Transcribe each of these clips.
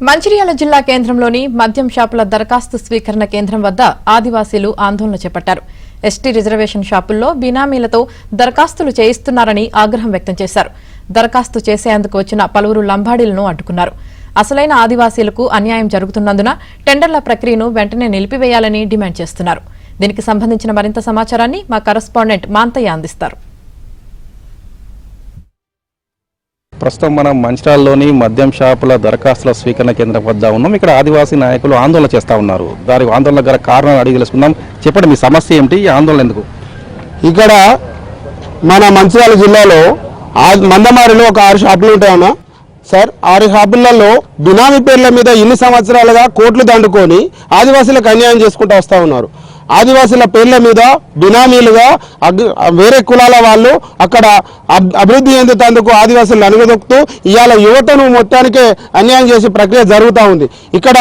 మంచిర్యాల జిల్లా కేంద్రంలోని మద్యం షాపుల దరఖాస్తు స్వీకరణ కేంద్రం వద్ద ఆదివాసీలు ఆందోళన చేపట్టారు. ఎస్టీ రిజర్వేషన్ షాపుల్లో బినామీలతో దరఖాస్తులు చేయిస్తున్నారని ఆగ్రహం వ్యక్తం చేశారు. దరఖాస్తు చేసేందుకు వచ్చిన పలువురు లంబాడీలను అడ్డుకున్నారు. అసలైన ఆదివాసీలకు అన్యాయం జరుగుతున్నందున టెండర్ల ప్రక్రియను వెంటనే నిలిపివేయాలని డిమాండ్ చేస్తున్నారు. దీనికి సంబంధించిన మరింత సమాచారాన్ని మా కరెస్పాండెంట్ మాంతయ్య అందిస్తారు. ప్రస్తుతం మనం మంచిర్యాలలోని మద్యం షాపుల దరఖాస్తుల స్వీకరణ కేంద్రం వద్ద ఉన్నాం. ఇక్కడ ఆదివాసీ నాయకులు ఆందోళన చేస్తూ ఉన్నారు. దానికి ఆందోళన గల కారణాలు అడిగి తెలుసుకుందాం. చెప్పండి, మీ సమస్య ఏమిటి? ఈ ఆందోళన ఎందుకు? ఇక్కడ మన మంచిర్యాల జిల్లాలో మందమారిలో ఒక 6 షాపులు ఉంటాయన్నా సార్. 6 షాపులలో బినామీ పేర్ల మీద ఇన్ని సంవత్సరాలుగా కోట్లు దండుకొని ఆదివాసీలకు అన్యాయం చేసుకుంటూ వస్తూ ఉన్నారు. ఆదివాసీల పేర్ల మీద బినామీలుగా వేరే కులాల వాళ్ళు అక్కడ అభివృద్ధి చెందుతందుకు ఆదివాసులను అణగదొక్కుతూ ఇవాళ యువతను మొత్తానికే అన్యాయం చేసే ప్రక్రియ జరుగుతూ ఉంది. ఇక్కడ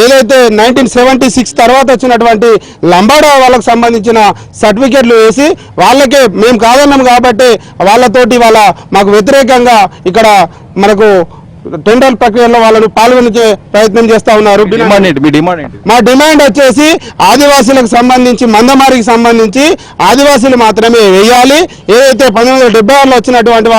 ఏదైతే 1976 తర్వాత వచ్చినటువంటి లంబాడా వాళ్ళకు సంబంధించిన సర్టిఫికెట్లు వేసి వాళ్ళకే మేము కాదన్నాం కాబట్టి వాళ్ళతోటి మాకు వ్యతిరేకంగా ఇక్కడ మనకు టెండర్ ప్రక్రియలో వాళ్ళను పాల్గొనే ప్రయత్నం చేస్తా ఉన్నారు. మా డిమాండ్ వచ్చేసి ఆదివాసీలకు సంబంధించి మందమారికి సంబంధించి ఆదివాసీలు మాత్రమే వేయాలి. ఏదైతే 1976లో వచ్చినటువంటి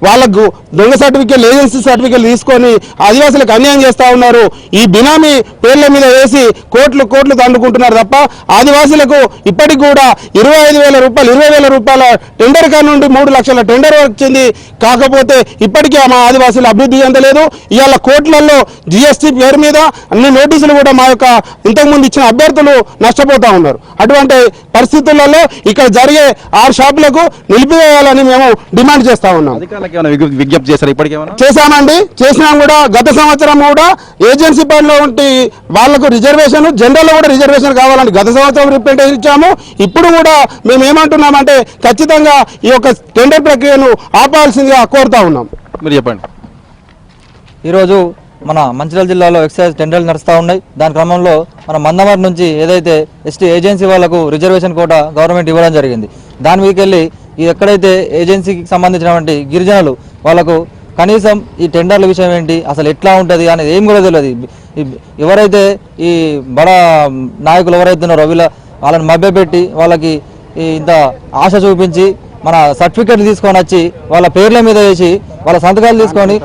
వాళ్ళకు దొంగ సర్టిఫికెట్, ఏజెన్సీ సర్టిఫికెట్ తీసుకొని ఆదివాసీలకు అన్యాయం చేస్తా ఉన్నారు. ఈ బినామీ పేర్ల మీద వేసి కోట్లు దండుకుంటున్నారు తప్ప ఆదివాసీలకు ఇప్పటికి కూడా 25,000 రూపాయల టెండర్ కా నుండి 3 లక్షల టెండర్ వచ్చింది. కాకపోతే ఇప్పటికీ మా ఆదివాసీలు అభివృద్ధి చెందలేదు. ఇవాళ కోట్లలో జిఎస్టీ పేరు మీద అన్ని నోటీసులు కూడా మా యొక్క ఇంతకుముందు ఇచ్చిన అభ్యర్థులు నష్టపోతా ఉన్నారు. అటువంటి పరిస్థితులలో ఇక్కడ జరిగే 6 షాపులకు నిలిపివేయాలని మేము డిమాండ్ చేస్తా ఉన్నాం. విజ్ఞప్తి చేశామండి. చేసినా కూడా గత సంవత్సరం కూడా ఏజెన్సీ పనిలో ఉంటే వాళ్లకు రిజర్వేషన్, జనరల్ కూడా రిజర్వేషన్ కావాలని గత సంవత్సరం రిప్రజెంట్ ఇచ్చాము. ఇప్పుడు కూడా మేము ఏమంటున్నామంటే ఖచ్చితంగా ఈ యొక్క టెండర్ ప్రక్రియను ఆపాల్సిందిగా కోరుతా ఉన్నాం. మీరు చెప్పండి. ఈరోజు మన మంచిర్యాల జిల్లాలో ఎక్సైజ్ టెండర్లు నడుస్తూ ఉన్నాయి. దాని క్రమంలో మన మందమరి నుంచి ఏదైతే ఎస్టీ ఏజెన్సీ వాళ్లకు రిజర్వేషన్ కోట గవర్నమెంట్ ఇవ్వడం జరిగింది. దాని మీదకెళ్ళి ఎక్కడైతే ఏజెన్సీకి సంబంధించినటువంటి గిరిజనులు వాళ్ళకు కనీసం ఈ టెండర్ల విషయం ఏంటి, అసలు ఎట్లా ఉంటుంది అనేది ఏం కూడా తెలియదు. ఎవరైతే ఈ బడా నాయకులు ఎవరైతే ఉన్నారో వాళ్ళని మభ్యపెట్టి వాళ్ళకి ఇంత ఆశ చూపించి మన సర్టిఫికెట్లు తీసుకొని వచ్చి వాళ్ళ పేర్ల మీద వేసి వాళ్ళ సంతకాలు తీసుకొని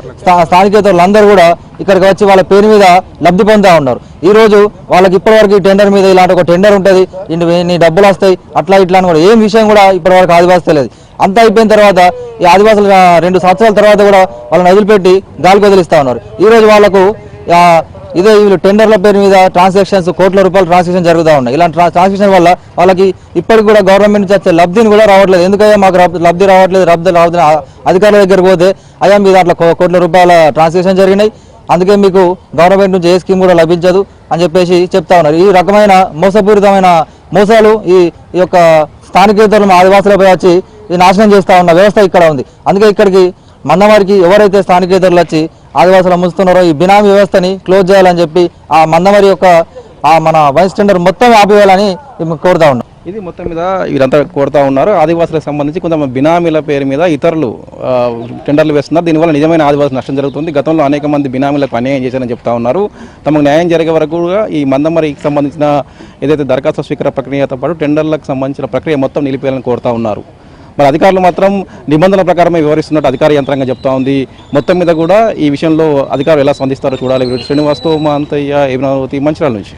స్థానికేతరులు అందరూ కూడా ఇక్కడికి వచ్చి వాళ్ళ పేరు మీద లబ్ధి పొందుతూ ఉన్నారు. ఈరోజు వాళ్ళకి ఇప్పటివరకు ఈ టెండర్ మీద ఇలాంటి ఒక టెండర్ ఉంటుంది, నీ డబ్బులు వస్తాయి అట్లా ఇట్లా అని కూడా ఏం విషయం కూడా ఇప్పటివరకు ఆదివాసీ తెలియదు. అంతా అయిపోయిన తర్వాత ఈ ఆదివాసులు 2 సంవత్సరాల తర్వాత కూడా వాళ్ళని వదిలిపెట్టి గాలికి వదిలిస్తూ ఉన్నారు. ఈరోజు వాళ్ళకు ఇదే వీళ్ళు టెండర్ల పేరు మీద ట్రాన్సాక్షన్స్ కోట్ల రూపాయల ట్రాన్సాక్షన్ జరుగుతూ ఉన్నాయి. ఇలాంటి ట్రాన్సాక్షన్ వల్ల వాళ్ళకి ఇప్పటికి కూడా గవర్నమెంట్ నుంచి వచ్చే లబ్ధిని కూడా రావట్లేదు. ఎందుకయ్యా మాకు లబ్ధి రావట్లేదు అధికారుల దగ్గరికి పోతే అయ్యా మీ దాంట్లో కోట్ల రూపాయల ట్రాన్సాక్షన్ జరిగినాయి, అందుకే మీకు గవర్నమెంట్ నుంచి ఏ స్కీమ్ కూడా లభించదు అని చెప్పేసి చెప్తా ఉన్నారు. ఈ రకమైన మోసపూరితమైన మోసాలు ఈ యొక్క స్థానికేతరులు ఆదివాసులపై వచ్చి నాశనం చేస్తూ ఉన్న వ్యవస్థ ఇక్కడ ఉంది. అందుకే ఇక్కడికి మందమారికి ఎవరైతే స్థానికేతరులు వచ్చి ఆదివాసులు ముంచుతున్నారో ఈ బినామీ వ్యవస్థని క్లోజ్ చేయాలని చెప్పి ఆ మందమరి యొక్క మన వైస్ టెండర్ మొత్తం ఆపివేయాలని కోరుతా ఉన్నాం. ఇది మొత్తం మీద వీరంతా కోరుతా ఉన్నారు. ఆదివాసులకు సంబంధించి కొంతమంది బినామీల పేరు మీద ఇతరులు టెండర్లు వేస్తున్నారు. దీనివల్ల నిజమైన ఆదివాసులు నష్టం జరుగుతుంది. గతంలో అనేక మంది బినామీలకు అన్యాయం చేశారని చెప్తా ఉన్నారు. తమకు న్యాయం జరిగే వరకు ఈ మందమరికి సంబంధించిన ఏదైతే దరఖాస్తు స్వీకార ప్రక్రియతో పాటు టెండర్లకు సంబంధించిన ప్రక్రియ మొత్తం నిలిపేయాలని కోరుతా ఉన్నారు. మరి అధికారులు మాత్రం నిబంధనల ప్రకారమే వివరిస్తున్నట్టు అధికార యంత్రాంగం చెప్తా ఉంది. మొత్తం మీద కూడా ఈ విషయంలో అధికారులు ఎలా స్పందిస్తారో చూడాలి. శ్రీనివాస్తో మా అంతయ్య మంచిర్యాల నుంచి.